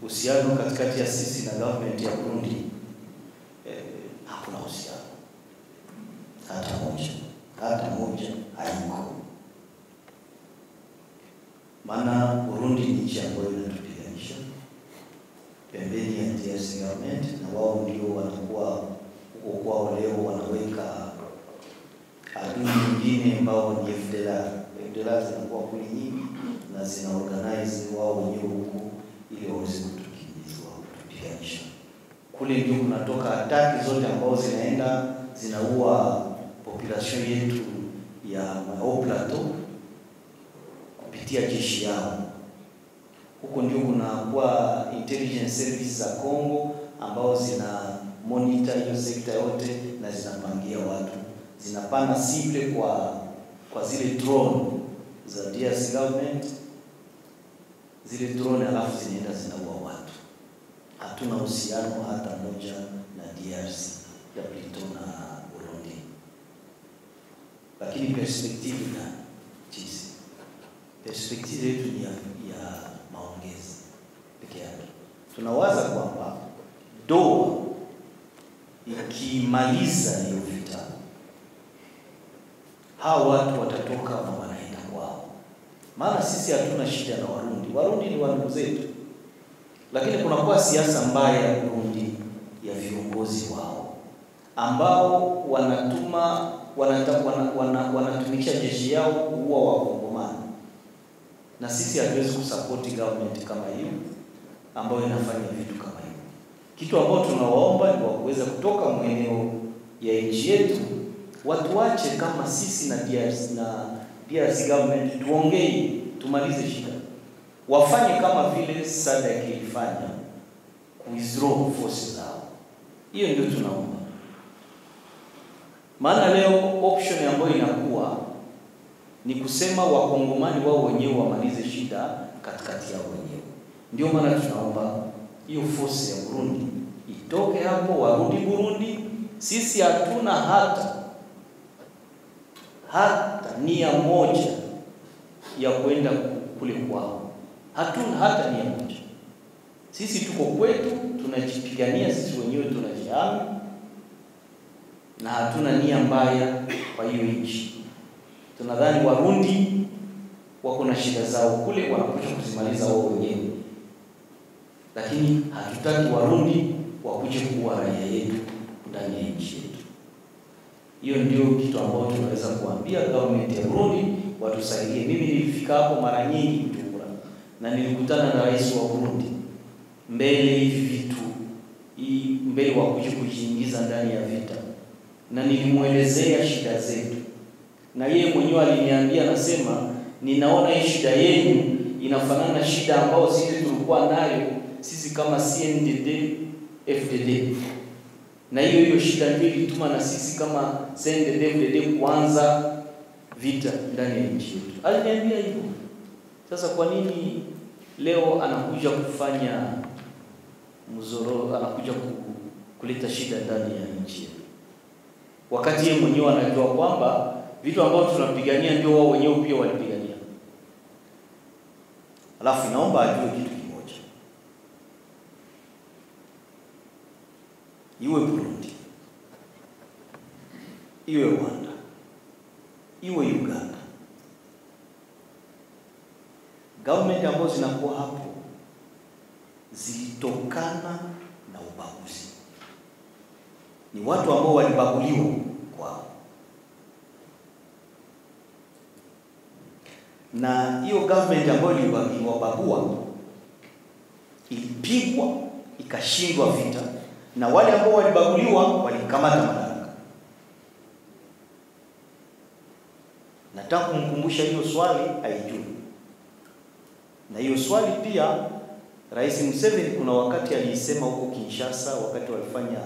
uhusiano katikati ya sisi na government ya Burundi, hakuna uhusiano hata moja haiko. Maana Burundi ni nchi ambayo inatupiganisha pembeni ya DRC government, na wao ndio wanakuwa huko kwao leo wanaweka adui nyingine ambao ni FDLR zinakuwa kule nyingi na zina organize wao wenyewe huko ili waweze kutupiganisha. Kule ndio kunatoka ataki zote ambao zinaua population yetu ya Haut Plateau kupitia jeshi yao. Huko ndio kunakuwa intelligence service za Kongo ambao zina monitor hiyo sekta yote na zinapangia watu. Zinapana sible kwa zile drone za DRC government, zile drone alafu zinaenda zinaua watu. Hatuna uhusiano hata moja na DRC ya Plateau na Burundi. Lakini perspective na sisi, perspective yetu ni ya maongezi pekee yake. Tunawaza kwamba doa ikimaliza hiyo vita, hao watu watatoka na wanaenda kwao. Maana sisi hatuna shida na Warundi ni wandugu zetu. Lakini kunakuwa siasa mbaya ya Burundi ya viongozi wao ambao wanatumisha jeshi yao kuua Wakongomani. Na sisi hatuwezi kusupport government kama hiyo ambayo inafanya vitu kama hiyo. Kitu ambacho tunawaomba ni waweze kutoka maeneo ya nchi yetu, watu wache kama sisi na DRC government tuongee, tumalize shida. Wafanye kama vile SADC ilifanya, withdraw forces zao. Hiyo ndio tunaomba. Maana leo option ambayo inakuwa ni kusema Wakongomani wao wenyewe wamalize shida katikati yao wenyewe. Ndio maana tunaomba hiyo force ya Burundi itoke hapo, warudi Burundi. Sisi hatuna hata nia moja ya kwenda kule kwao. Hatuna hata nia moja. Sisi tuko kwetu, tunajipigania sisi wenyewe, tunajihami na hatuna nia mbaya kwa hiyo nchi. Tunadhani Warundi wako na shida zao kule, wanakuja kuzimaliza wao wenyewe. Lakini hatutaki Warundi wakuje kuwa raia yetu ndani ya nchi yetu. Hiyo ndio kitu ambacho tunaweza kuambia government ya Burundi watusaidie. Mimi nilifika hapo mara nyingi Bujumbura na nilikutana na rais wa Burundi mbele hivi vitu mbele wakuje kujiingiza ndani ya vita, na nilimuelezea shida zetu, na yeye mwenyewe aliniambia, nasema ninaona hii shida yenu inafanana na shida ambayo sisi tulikuwa nayo sisi kama CNDD FDD, na hiyo shida ndio ilituma na sisi kama CNDD FDD kuanza vita ndani ya nchi yetu. Aliniambia hivyo. Sasa kwa nini leo anakuja kufanya mzoro, anakuja kuleta shida ndani ya nchi yetu, wakati yeye mwenyewe anajua kwamba vitu ambavyo tunapigania ndio wao wenyewe pia walipigania? Alafu naomba ajue kitu kimoja, iwe Burundi, iwe Rwanda, iwe Uganda, government ambazo zinakuwa hapo zilitokana na ubaguzi. Ni watu ambao walibaguliwa kwao. Na hiyo government ambayo iliwabagua ilipigwa ikashindwa vita, na wale ambao walibaguliwa walikamata madaraka. Nataka kumkumbusha hiyo swali haijui. Na hiyo swali pia Rais Museveni kuna wakati alisema huko Kinshasa, wakati walifanya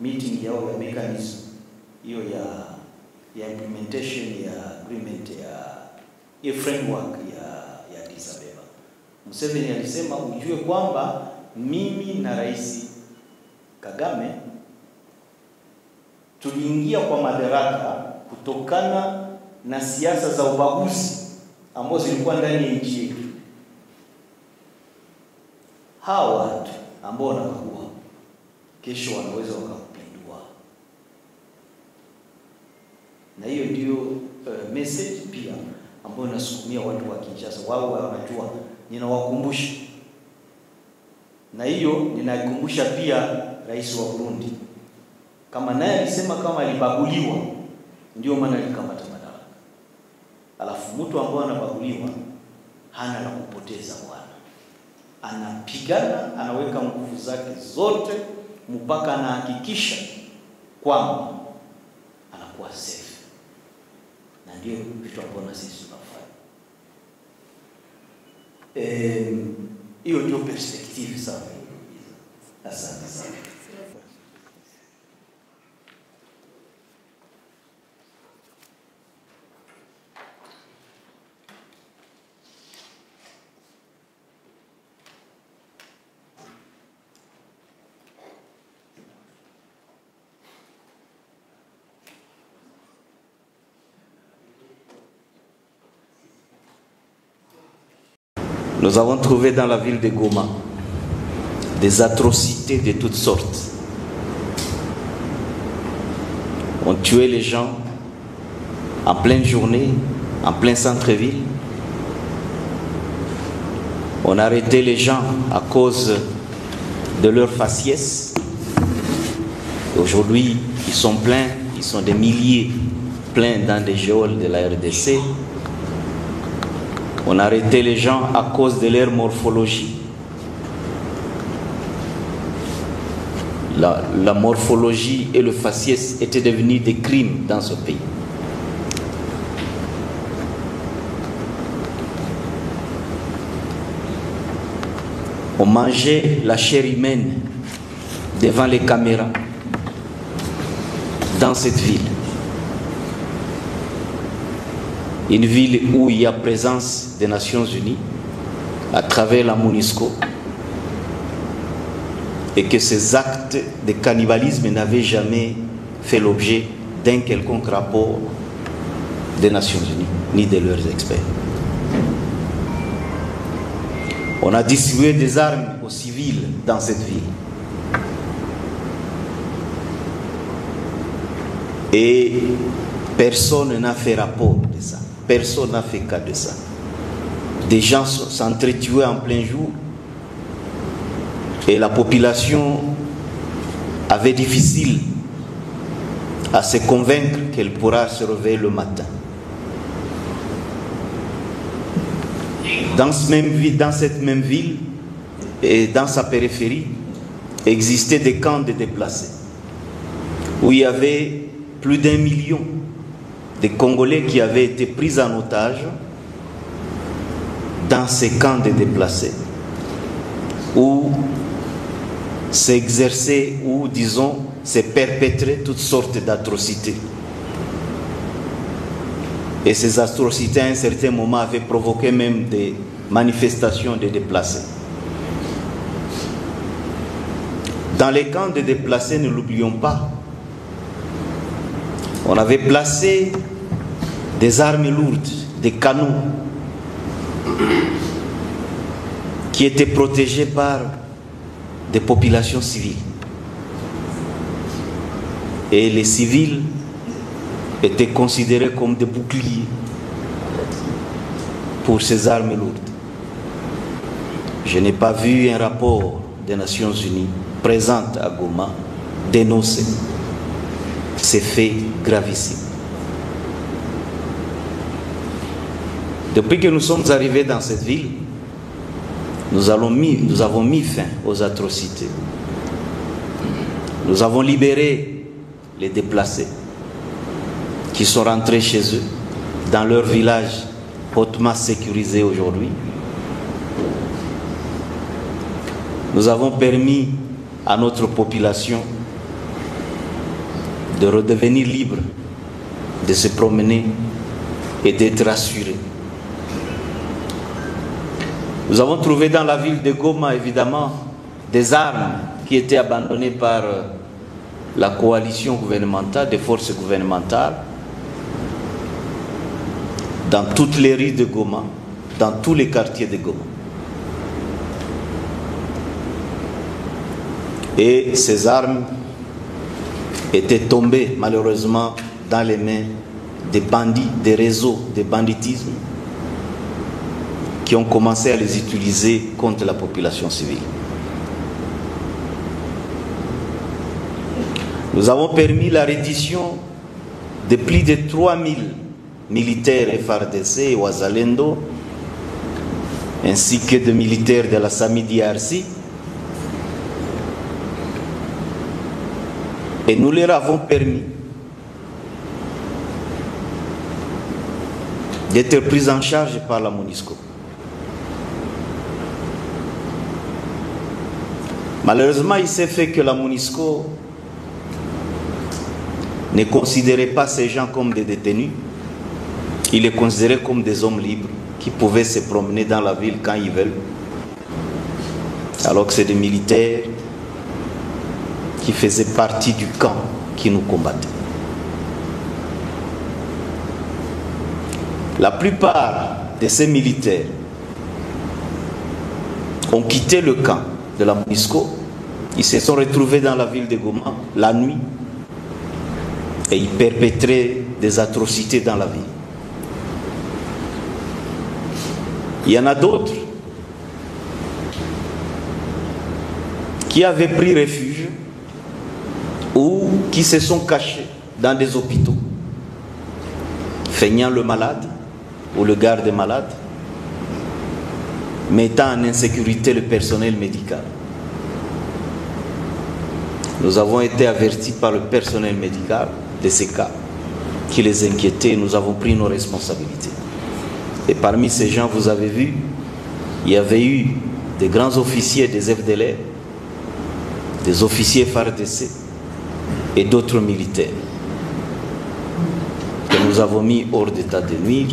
meeting yao ya mechanism hiyo ya implementation ya agreement ya framework ya Addis Ababa. Museveni alisema ujue kwamba mimi na Rais Kagame tuliingia kwa madaraka kutokana na siasa za ubaguzi ambazo zilikuwa ndani ya nchi yetu. hawa watu ambao wanakagua kesho wanaweza wakakupindua. Na hiyo ndio message pia ambayo nasukumia watu wa Kinshasa, wao wanajua, ninawakumbusha. Na hiyo ninaikumbusha pia rais wa Burundi, kama naye alisema kama alibaguliwa, ndio maana alikamata madaraka. Alafu mtu ambaye anabaguliwa hana la kupoteza bwana, anapigana, anaweka nguvu zake zote mpaka anahakikisha kwamba anakuwa safe. Na ndio vitu ambavyo sisi tunafanya. Hiyo ndio perspective sana. Asante sana. Nous avons trouvé dans la ville de Goma des atrocités de toutes sortes. On tuait les gens en pleine journée, en plein centre-ville. On arrêtait les gens à cause de leur faciès. Aujourd'hui, ils sont pleins, ils sont des milliers pleins dans des geôles de la RDC. On arrêtait les gens à cause de leur morphologie. La morphologie et le faciès étaient devenus des crimes dans ce pays. On mangeait la chair humaine devant les caméras dans cette ville. Une ville où il y a présence des Nations Unies à travers la MONUSCO, et que ces actes de cannibalisme n'avaient jamais fait l'objet d'un quelconque rapport des Nations Unies ni de leurs experts. On a distribué des armes aux civils dans cette ville. Et personne n'a fait rapport de ça. Personne n'a fait cas de ça. Des gens s'entretuaient en plein jour et la population avait difficile à se convaincre qu'elle pourra se réveiller le matin. Dans cette même ville et dans sa périphérie existaient des camps de déplacés où il y avait plus d'1 million de Congolais qui avaient été pris en otage dans ces camps de déplacés où s'exerçaient, ou disons, se perpétraient toutes sortes d'atrocités. Et ces atrocités à un certain moment avaient provoqué même des manifestations de déplacés. Dans les camps de déplacés, ne l'oublions pas, on avait placé des armes lourdes, des canons qui étaient protégés par des populations civiles. Et les civils étaient considérés comme des boucliers pour ces armes lourdes. Je n'ai pas vu un rapport des Nations Unies présent à Goma dénoncer ces faits gravissimes. Depuis que nous sommes arrivés dans cette ville, nous avons mis fin aux atrocités. Nous avons libéré les déplacés qui sont rentrés chez eux, dans leur village hautement sécurisé aujourd'hui. Nous avons permis à notre population de redevenir libre, de se promener et d'être rassurés. Nous avons trouvé dans la ville de Goma, évidemment, des armes qui étaient abandonnées par la coalition gouvernementale, des forces gouvernementales, dans toutes les rues de Goma, dans tous les quartiers de Goma. Et ces armes étaient tombées malheureusement dans les mains des bandits, des réseaux de banditisme qui ont commencé à les utiliser contre la population civile. Nous avons permis la reddition de plus de 3000 militaires FARDC et Wazalendo, ainsi que de militaires de la SAMI-DRC. Et nous leur avons permis d'être pris en charge par la MONUSCO. Malheureusement, il s'est fait que la MONUSCO ne considérait pas ces gens comme des détenus. Il les considérait comme des hommes libres qui pouvaient se promener dans la ville quand ils veulent, alors que c'est des militaires qui faisaient partie du camp qui nous combattait. La plupart de ces militaires ont quitté le camp de la MONUSCO. Ils se sont retrouvés dans la ville de Goma la nuit et ils perpétraient des atrocités dans la ville. Il y en a d'autres qui avaient pris refuge ou qui se sont cachés dans des hôpitaux, feignant le malade ou le garde malade, mettant en insécurité le personnel médical. Nous avons été avertis par le personnel médical de ces cas qui les inquiétaient et nous avons pris nos responsabilités. Et parmi ces gens, vous avez vu, il y avait eu des grands officiers des FDLR, des officiers FARDC et d'autres militaires que nous avons mis hors d'état de nuire.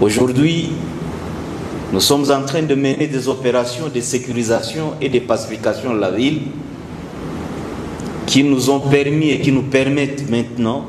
Aujourd'hui, nous sommes en train de mener des opérations de sécurisation et de pacification de la ville qui nous ont permis et qui nous permettent maintenant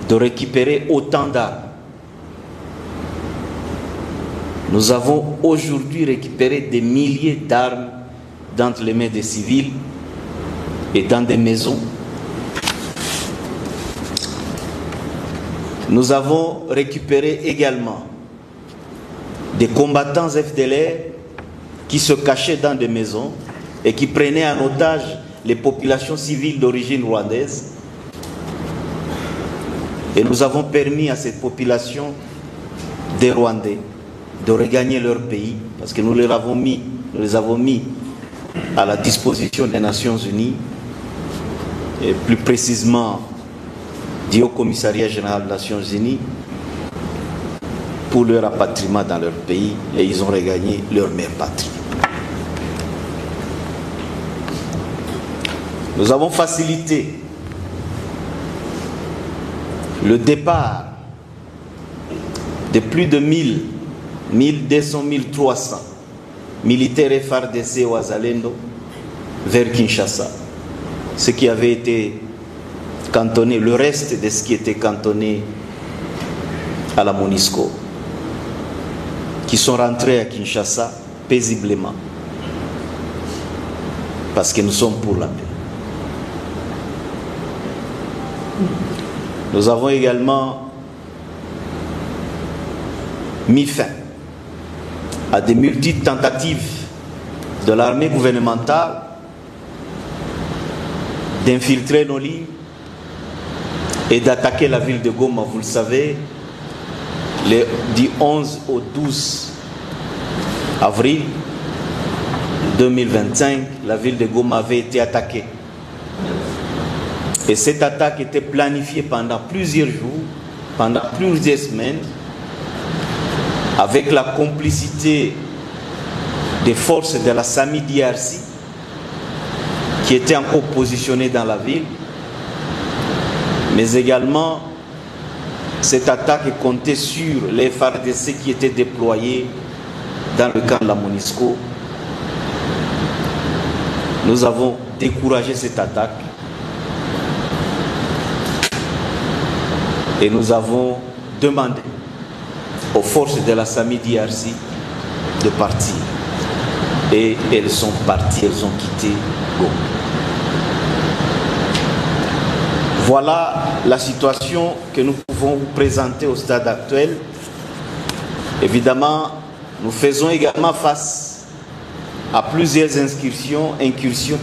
de récupérer autant d'armes. Nous avons aujourd'hui récupéré des milliers d'armes dans les mains des civils et dans des maisons. Nous avons récupéré également des combattants FDLR qui se cachaient dans des maisons et qui prenaient en otage les populations civiles d'origine rwandaise. Et nous avons permis à cette population des Rwandais de regagner leur pays parce que nous les avons mis à la disposition des Nations Unies et plus précisément du Haut Commissariat Général des Nations Unies pour leur rapatriement dans leur pays et ils ont regagné leur mère patrie. Nous avons facilité le départ de plus de 1000, 1200, 1300 militaires FARDC ou Wazalendo vers Kinshasa. Ce qui avait été cantonné, le reste de ce qui était cantonné à la MONUSCO, qui sont rentrés à Kinshasa paisiblement, parce que nous sommes pour la paix. Nous avons également mis fin à des multiples tentatives de l'armée gouvernementale d'infiltrer nos lignes et d'attaquer la ville de Goma. Vous le savez, du 11 au 12 avril 2025, la ville de Goma avait été attaquée. Et cette attaque était planifiée pendant plusieurs jours, pendant plusieurs semaines, avec la complicité des forces de la SAMI-DRC qui étaient encore positionnées dans la ville, mais également cette attaque comptait sur les FARDC qui étaient déployés dans le camp de la MONUSCO. Nous avons découragé cette attaque et nous avons demandé aux forces de la SAMI-DRC de partir. Et elles sont parties, elles ont quitté Goma. Voilà la situation que nous pouvons vous présenter au stade actuel. Évidemment, nous faisons également face à plusieurs incursions,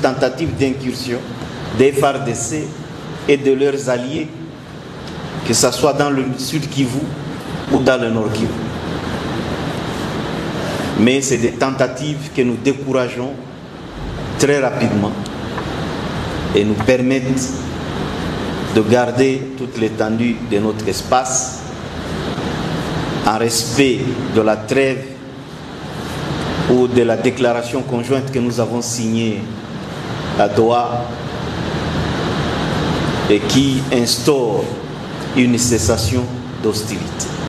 tentatives d'incursion des FARDC et de leurs alliés, que ce soit dans le sud Kivu ou dans le nord Kivu. Mais c'est des tentatives que nous décourageons très rapidement et nous permettent de garder toute l'étendue de notre espace en respect de la trêve ou de la déclaration conjointe que nous avons signée à Doha et qui instaure une cessation d'hostilité.